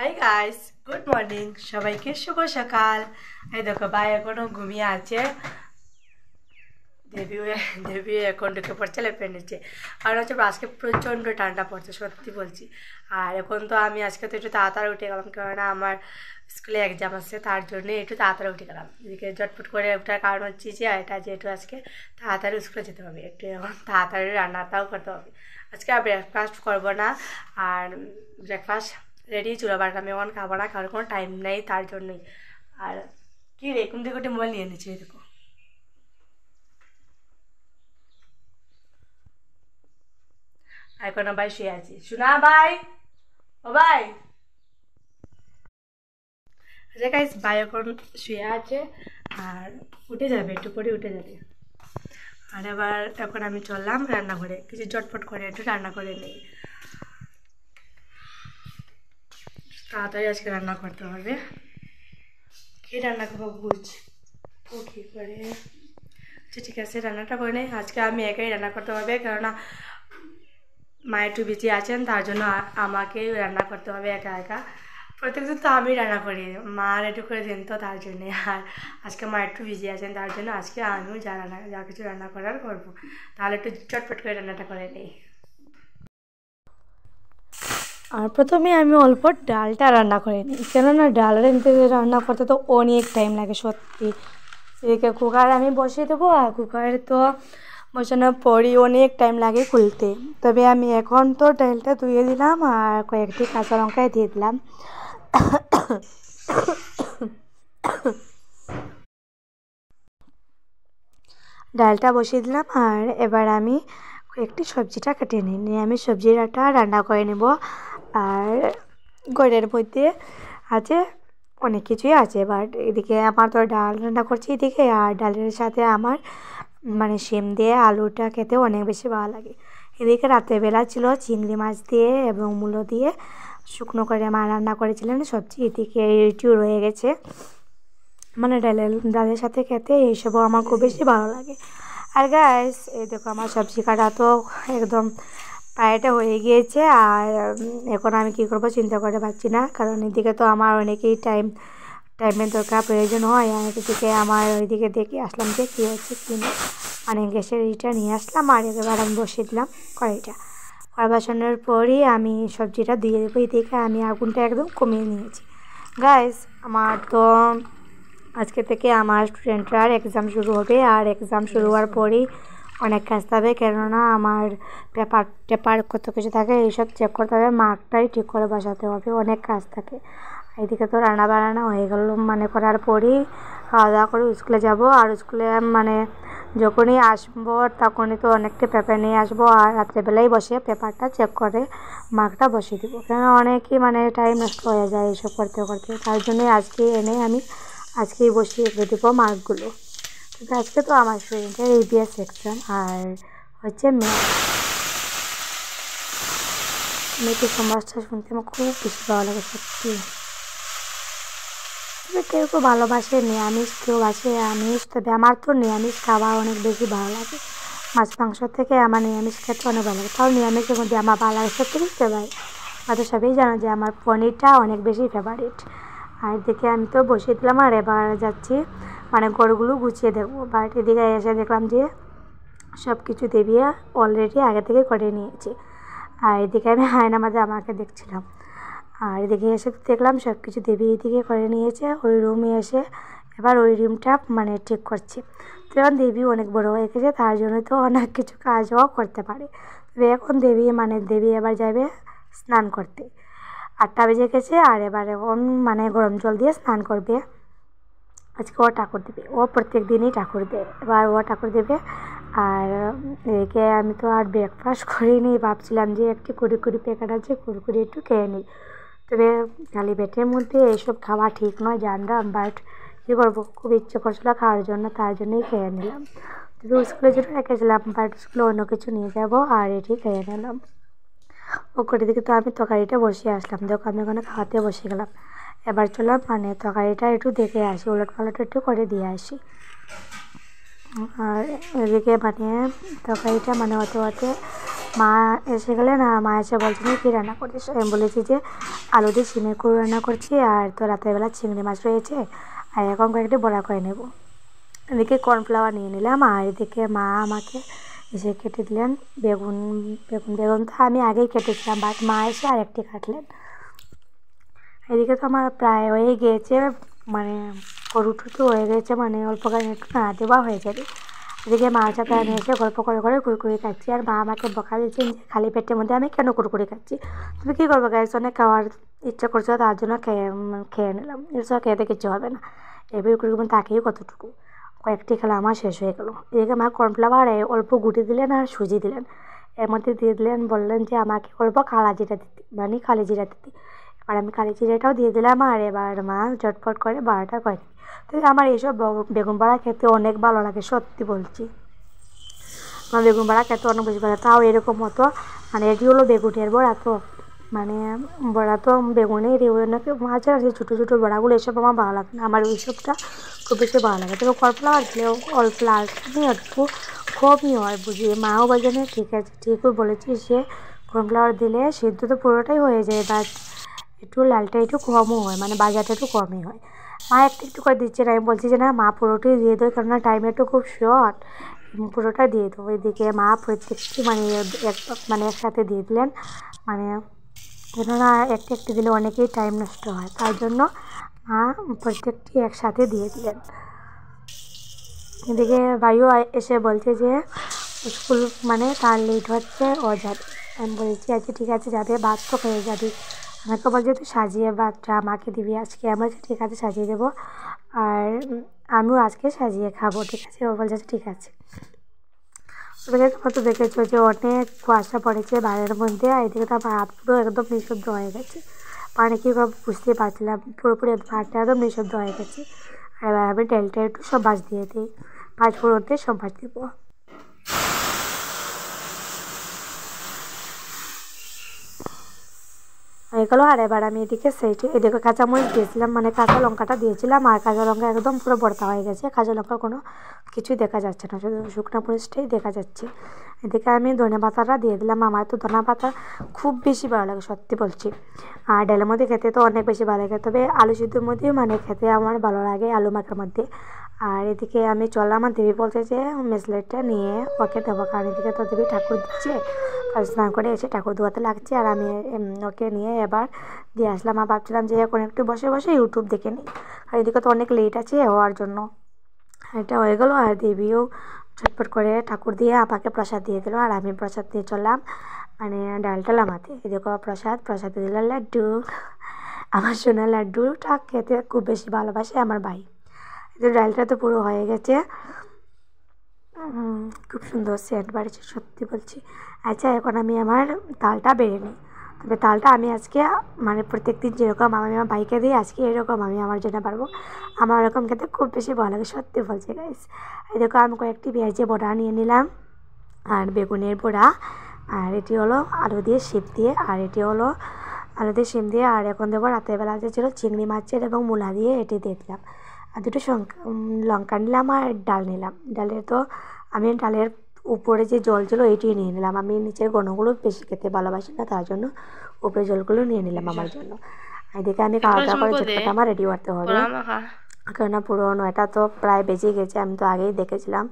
Hi guys, good morning. সবাইকে শুভ সকাল। এই দেখো ভাই এখনো ঘুমিয়ে আছে। দেবী দেবী এখন ঢুকে পড়ছে লেপের নিচে। আর হচ্ছে আজকে প্রচণ্ড ঠান্ডা পড়ছে, সত্যি বলছি। আর এখন তো আমি আজকে তো একটু তাড়াতাড়ি উঠে গেলাম, কেননা আমার স্কুলে এক্সাম আছে, তার জন্য একটু তাড়াতাড়ি উঠে গেলাম। এদিকে ঝটপট করে ওঠার কারণ হচ্ছে যে এটা যেহেতু আজকে তাড়াতাড়ি স্কুলে যেতে হবে, একটু এখন তাড়াতাড়ি রান্নাটাও করতে হবে। আজকে আর ব্রেকফাস্ট করবো না, আর ব্রেকফাস্ট রেডি ছিল, বাট আমি এখন খাবো না, কারণ কোনো টাইম নেই, তার জন্যই। আর কি রে, কোন দিকে মোবাইল নিয়ে নিচ্ছি, দেখো। এখন ভাই শুয়ে আছি, শোনা ভাই, ও ভাই। আচ্ছা গাইস, ভাই এখন শুয়ে আছে আর উঠে যাবে, একটু পরে উঠে যাবে। আর এবার এখন আমি চললাম রান্নাঘরে, কিছু চটপট করে একটু রান্না করে নিই। তাড়াতাড়ি আজকে রান্না করতে হবে। কী রান্না করবো বুঝ ও কী করে। আচ্ছা ঠিক আছে, রান্নাটা করে নেই। আজকে আমি একাই রান্না করতে হবে, কেননা মা একটু বিজি আছেন, তার জন্য আমাকেই রান্না করতে হবে একা একা। প্রত্যেকদিন তো আমি রান্না করি, মা একটু করে দিন তো, তার জন্যে। আর আজকে মা একটু বিজি আছেন, তার জন্য আজকে আমিও যা কিছু রান্না করার করবো। তাহলে একটু চটপট করে রান্নাটা করে নিই। আর প্রথমে আমি অল্প ডালটা রান্না করে নিই, কেননা ডাল রান্না করতে তো অনেক টাইম লাগে সত্যি। এদিকে কুকার আমি বসিয়ে দেবো, আর কুকারে তো বসানোর পরই অনেক টাইম লাগে খুলতে। তবে আমি এখন তো ডালটা ধুয়ে দিলাম আর কয়েকটি কাঁচা লঙ্কায় দিয়ে দিলাম। ডালটা বসিয়ে দিলাম, আর এবার আমি কয়েকটি সবজিটা কেটে নিয়ে আমি সবজিটা রান্না করে নেব। আর ঘরের মধ্যে আছে অনেক কিছুই আছে, বাট এদিকে আমার তো ডাল রান্না করছি এদিকে, আর ডালের সাথে আমার মানে শিম দিয়ে আলুটা খেতে অনেক বেশি ভালো লাগে। এদিকে রাত্রেবেলা ছিল চিংড়ি মাছ দিয়ে এবং মূলো দিয়ে শুকনো করে মা রান্না করেছিলেন সবজি, এদিকে এটিও রয়ে গেছে। মানে ডালের সাথে খেতে এইসবও আমার খুব বেশি ভালো লাগে। আর গাইস, এই দেখো আমার সবজি কাটা তো একদম প্রায়টা হয়ে গিয়েছে। আর এখন আমি কী করবো চিন্তা করে পাচ্ছি না, কারণ এদিকে তো আমার অনেকেই টাইমের দরকার প্রয়োজন হয়। আর এদিকে আমার ওইদিকে দেখে আসলাম যে কী হচ্ছে কী না, মানে গ্যাসের এইটা নিয়ে আসলাম, আর এবার আমি বসিয়ে দিলাম কড়াইটা। কড়াই বসানোর পরই আমি সবজিটা দিয়ে দেবো। এদিকে আমি আগুনটা একদম কমিয়ে নিয়েছি। গাইস, আমার তো আজকে থেকে আমার স্টুডেন্টরার এক্সাম শুরু হবে, আর এক্সাম শুরু হওয়ার পরেই অনেক কাজ থাকবে, কেননা আমার পেপার কত কিছু থাকে এইসব চেক করতে হবে, মার্কটাই ঠিক করে বসাতে হবে, অনেক কাজ থাকে। এদিকে তো রান্না বান্না হয়ে গেল, মানে করার পরেই খাওয়া দাওয়া করে স্কুলে যাব। আর স্কুলে মানে যখনই আসবো তখনই তো অনেকটা পেপার নিয়ে আসবো, আর রাত্রেবেলায় বসে পেপারটা চেক করে মার্কটা বসিয়ে দেবো, কেননা অনেকই মানে টাইম নষ্ট হয়ে যায় এইসব করতে করতে। তার জন্যই আজকে এনে আমি আজকেই বসিয়ে রেখে দেবো মার্কগুলো। কিন্তু আজকে তো আমার স্টুডেন্টের EVS সেকশন আর হচ্ছে মেয়েকে সমাজটা শুনতে আমার খুব বেশি ভালো লাগে সত্যি। তবে কেউ কেউ ভালোবাসে নিরামিষ, কেউ বাসে আমিষ, তবে আমার তো নিরামিষ খাওয়া অনেক বেশি ভালো লাগে। মাছ মাংস থেকে আমার নিরামিষ খেতে অনেক ভালো লাগে, তাও নিরামিষের মধ্যে আমার ভালো লাগে সত্যি ফেভারিট। হয়তো সবই জানো যে আমার পনিরটা অনেক বেশি ফেভারিট। আর এদিকে আমি তো বসিয়ে দিলাম, আর এবার যাচ্ছি মানে গরুগুলো গুছিয়ে দেখবো। বাট এদিকে এসে দেখলাম যে সব কিছু দেবিয়ে অলরেডি আগে থেকে করে নিয়েছি। আর এদিকে আমি আয়নার মাঝে আমাকে দেখছিলাম, আর এদিকে এসে দেখলাম সব কিছু দেবী এদিকে করে নিয়েছে। ওই রুমে এসে এবার ওই রুমটা মানে ঠিক করছি। তো এখন দেবী অনেক বড়ো হয়ে গেছে, তার জন্য তো অনেক কিছু কাজও করতে পারে। তবে এখন দেবী এবার যাবে স্নান করতে। 8টা বেজে গেছে, আর এবার এখন মানে গরম জল দিয়ে স্নান করবে। আজকে ও ঠাকুর দেবে, ও প্রত্যেক দিনই ঠাকুর দেয়, এবার ও ঠাকুর দেবে। আর এদিকে আমি তো আর ব্রেকফাস্ট করিনি, ভাবছিলাম যে একটি কুড়ি প্যাকেট আছে, কুড়ি একটু খেয়ে নিই। তবে খালি পেটের মধ্যে এইসব খাওয়া ঠিক নয় জানলাম, বাট কী করবো, খুব ইচ্ছে করছিলো খাওয়ার জন্য, তার জন্যই খেয়ে নিলাম। তবে স্কুলে যেটা রেখেছিলাম, বাট স্কুলে অন্য কিছু নিয়ে যাবো, আর এটি খেয়ে নিলাম। ও করে দিকে তো আমি তরকারিটা বসিয়ে আসলাম, দেখো আমি ওখানে খাওয়াতে বসে গেলাম। এবার চললাম মানে তরকারিটা একটু দেখে আসি, উলট পালট একটু করে দিয়ে আসি। আর এদিকে মানে তরকারিটা মানে হতে মা এসে গেলেন আর মা এসে বলছেন কী রান্না করছিস। আমি বলেছি যে আলু দিয়ে সিমের কুড়ো রান্না করছি, আর তো রাতেরবেলা চিংড়ি মাছ রয়েছে, আর এখন কয়েকটি বড়া করে নেব। এদিকে কর্নফ্লাওয়ার নিয়ে নিলাম, আর এদিকে মা আমাকে এসে কেটে দিলেন বেগুন। বেগুন তো আমি আগেই কেটেছিলাম, বাট মা এসে আরেকটি কাটলেন। এদিকে তো আমার প্রায় হয়ে গিয়েছে, মানে গরুটু তো হয়ে গেছে, মানে অল্প করে একটু না দেওয়া হয়ে যাবে। এদিকে মার সাথে আমি এসে গল্প করে করে কুরকুরি খাচ্ছি, আর মা আমাকে বকা দিচ্ছেন যে খালি পেটের মধ্যে আমি কেন কুরকুরি খাচ্ছি। তুমি কী করবো গাইস, অনেক খাওয়ার ইচ্ছা করছো তার জন্য খেয়ে নিলাম, এসব খেতে কিছু হবে না। এবার কুরকুরি তাকেই কতটুকু কয়েকটি খেলা আমার শেষ হয়ে গেলো। এদিকে মা কর্নফ্লাওয়ার অল্প গুটি দিলেন আর সুজি দিলেন, এর মধ্যে দিয়ে দিলেন, বললেন যে আমাকে অল্প কালা জিরা দিতে, মানে কালি জিরা দিতে। এবার আমি কালি জিরাটাও দিয়ে দিলাম, আর এবার মা ঝটপট করে বড়াটা করে। তো আমার এইসব বেগুন বড়া খেতে অনেক ভালো লাগে, সত্যি বলছি। আমার বেগুন বড়া খেতে অনেক বেশি ভালো, তাও এরকম মতো, মানে এটি হলো বেগুনের বড়া, তো মানে বড়া তো বেগুনের অনেকে মাছের আছে ছোটো ছোটো বড়াগুলো, এসব আমার ভালো লাগে না, আমার ওইসবটা খুব বেশি ভালো লাগে। তবে কর্নফ্লাওয়ার দিলেও অল্প লালটা একটু কমই হয় বুঝি। মাও বলছে না ঠিক আছে, ঠিকই বলেছি, সে কর্নফ্লাওয়ার দিলে সিদ্ধ তো পুরোটাই হয়ে যায়, বাট একটু লালটা একটু কমও হয়, মানে বাজারটা একটু কমই হয়। মা একটু একটু করে দিচ্ছে না, আমি বলছি যে না মা পুরোটাই দিয়ে দেবো, কেননা টাইমটা একটু খুব শর্ট, পুরোটা দিয়ে দেবো। এদিকে মা প্রত্যেকটি মানে একসাথে দিয়ে দিলেন, মানে কেননা একটু একটু দিলে অনেকেই টাইম নষ্ট হয়, তার জন্য মা প্রত্যেকটি একসাথে দিয়ে দিলেন। এদিকে ভাইও এসে বলছে যে স্কুল মানে তার লেট হচ্ছে, ও যাবে। আমি বলছি আজকে ঠিক আছে যাবে, ভাত তো খেয়ে যাবি। আমাকে বলছে তুই সাজিয়ে ভাতটা আমাকে দিবি আজকে। আমি বলছি ঠিক আছে সাজিয়ে দেবো, আর আমিও আজকে সাজিয়ে খাবো, ঠিক আছে। ও বলছে ঠিক আছে। ওদিকে তোমার তো দেখেছো যে অনেক কুয়াশা পড়েছে বাইরের মধ্যে, আর এদিকে তো আমার হাত পুরো একদম নিঃশব্দ হয়ে গেছে, মানে কী করে বুঝতে পারছিলাম, পুরোপুরি হাতটা একদম নিঃশব্দ হয়ে গেছে। আর এবার আমি তেলটা একটু সব ভাজ দিয়ে দিই, পাঁচ ফোড়নতে সব ভাজ দিব। হয়ে গেলো, আর এবার আমি এদিকে কাঁচামরিচ দিয়েছিলাম, মানে কাঁচা লঙ্কাটা দিয়েছিলাম, আর কাঁচা লঙ্কা একদম পুরো ভর্তা হয়ে গেছে, কাঁচা লঙ্কা কোনো কিছুই দেখা যাচ্ছে না, শুধু শুকনো মরিচটাই দেখা যাচ্ছে। এদিকে আমি ধনে পাতাটা দিয়ে দিলাম, আমার তো ধনে পাতা খুব বেশি ভালো লাগে সত্যি বলছি, আর ডালের মধ্যে খেতে তো অনেক বেশি ভালো লাগে, তবে আলু সিদ্ধর মধ্যেও মানে খেতে আমার ভালো লাগে, আলু মাখার মধ্যে। আর এদিকে আমি চললাম, আমার দেবী বলছে যে মেসলেটটা নিয়ে ওকে দেবো, কারণ এদিকে তো দেবী ঠাকুর দিচ্ছে, স্নান করে এসে ঠাকুর ধোয়াতে লাগছে, আর আমি ওকে নিয়ে এবার দিয়ে আসলাম। আর ভাবছিলাম যে এখন একটু বসে বসে ইউটিউব দেখে নিই, আর এদিকে তো অনেক লেট আছে হওয়ার জন্য। এটা হয়ে গেলো, আর দেবীও ঝটপট করে ঠাকুর দিয়ে আপাকে প্রসাদ দিয়ে দিল, আর আমি প্রসাদ দিয়ে চললাম মানে ডালটা লামাতে। এদিকে প্রসাদ দিল লাড্ডু, আমার সোনা লাড্ডুটা খেতে খুব বেশি ভালোবাসে আমার ভাই। এদের ডালটা তো পুরো হয়ে গেছে, খুব সুন্দর সেন্ট বাড়িছে সত্যি বলছি। আচ্ছা এখন আমি আমার তালটা বেড়ে নিই, তবে তালটা আমি আজকে মানে প্রত্যেক দিন যেরকম আমি আমার বাইকে দিই, আজকে এরকম আমি আমার জন্য পারবো, আমার এরকম খেতে খুব বেশি ভালো লাগে সত্যি বলছি গাইস। এই দেখো আমি কয়েকটি পেঁয়াজে বড়া নিয়ে নিলাম, আর বেগুনের বড়া, আর এটি হলো আলু দিয়ে শিম দিয়ে, আর এটি হলো আলু দিয়ে শিম দিয়ে, আর এখন দেবো রাতের বেলা যে ছিল চিংড়ি মাছের এবং মূলা দিয়ে, এটি দিয়ে দিলাম। আর দুটো লঙ্কা নিলাম, আর ডাল নিলাম। ডালের তো আমি ডালের উপরে যে জল ছিল এইটিই নিয়ে নিলাম, আমি নিচের ঘনগুলো বেশি খেতে ভালোবাসি না, তার জন্য উপরে জলগুলো নিয়ে নিলাম আমার জন্য। এদিকে আমি খাওয়া দাওয়া করে ঝটপট আমার রেডি করতে হবে, কেননা পুরো 9টা তো প্রায় বেজে গেছে, আমি তো আগেই দেখেছিলাম,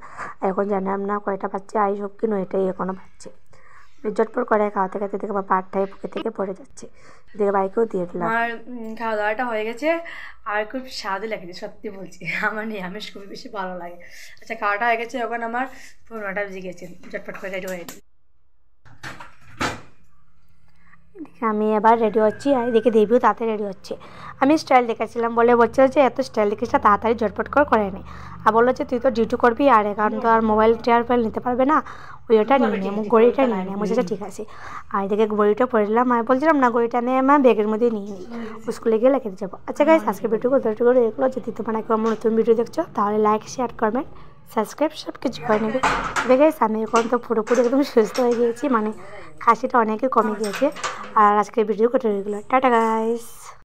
এখন জানলাম না কয়টা পাচ্ছে, আই সব কি 9টাই এখনও পাচ্ছে। ঝটপট করে খাওয়াতে খাতে থেকে আমার পাটটাই বুকে থেকে পড়ে যাচ্ছে, এদিকে বাইকেও দিয়ে দিলাম। আমার খাওয়া দাওয়াটা হয়ে গেছে, আর খুব স্বাদও লেগেছে সত্যি বলছি, আমার নিরামিষ খুবই বেশি ভালো লাগে। আচ্ছা খাওয়াটা হয়ে গেছে, এখন আমার 9টা বেজে গেছে, ঝটপট করে রেডি হয়ে আমি এবার রেডি হচ্ছি, আর এদিকে দেবীও তাড়াতাড়ি রেডি হচ্ছে। আমি স্টাইল দেখেছিলাম বলে বলছে যে এত স্টাইল দেখিস না, তাড়াতাড়ি ঝটপট করে নে। আর বললো যে তুই তো ডিউটি করবি, আর এখন তো আর মোবাইল ফাইল নিতে পারবে না, ওটা নিয়ে নে, ঘড়িটা নিয়ে নে। বলছে ঠিক আছে, আর এদিকে ঘড়িটা পরে দিলাম, আর বলছিলাম না ঘড়িটা নিয়ে আমার ব্যাগের মধ্যে নিয়ে নিই, স্কুলে গিয়ে লেখে যাবো। আচ্ছা গাইস আজকে ভিডিও করে এগুলো, যদি তোমরা কেউ আমার নতুন ভিডিও দেখছো তাহলে লাইক শেয়ার কমেন্ট সাবস্ক্রাইব সব কিছু করে নেবে। গাইস আমি এখন তো পুরোপুরি একদম সুস্থ হয়ে গিয়েছি, মানে খাসিটা অনেকই কমে গিয়েছে। আর আজকের ভিডিও করে এগুলো, টাটা গাইস।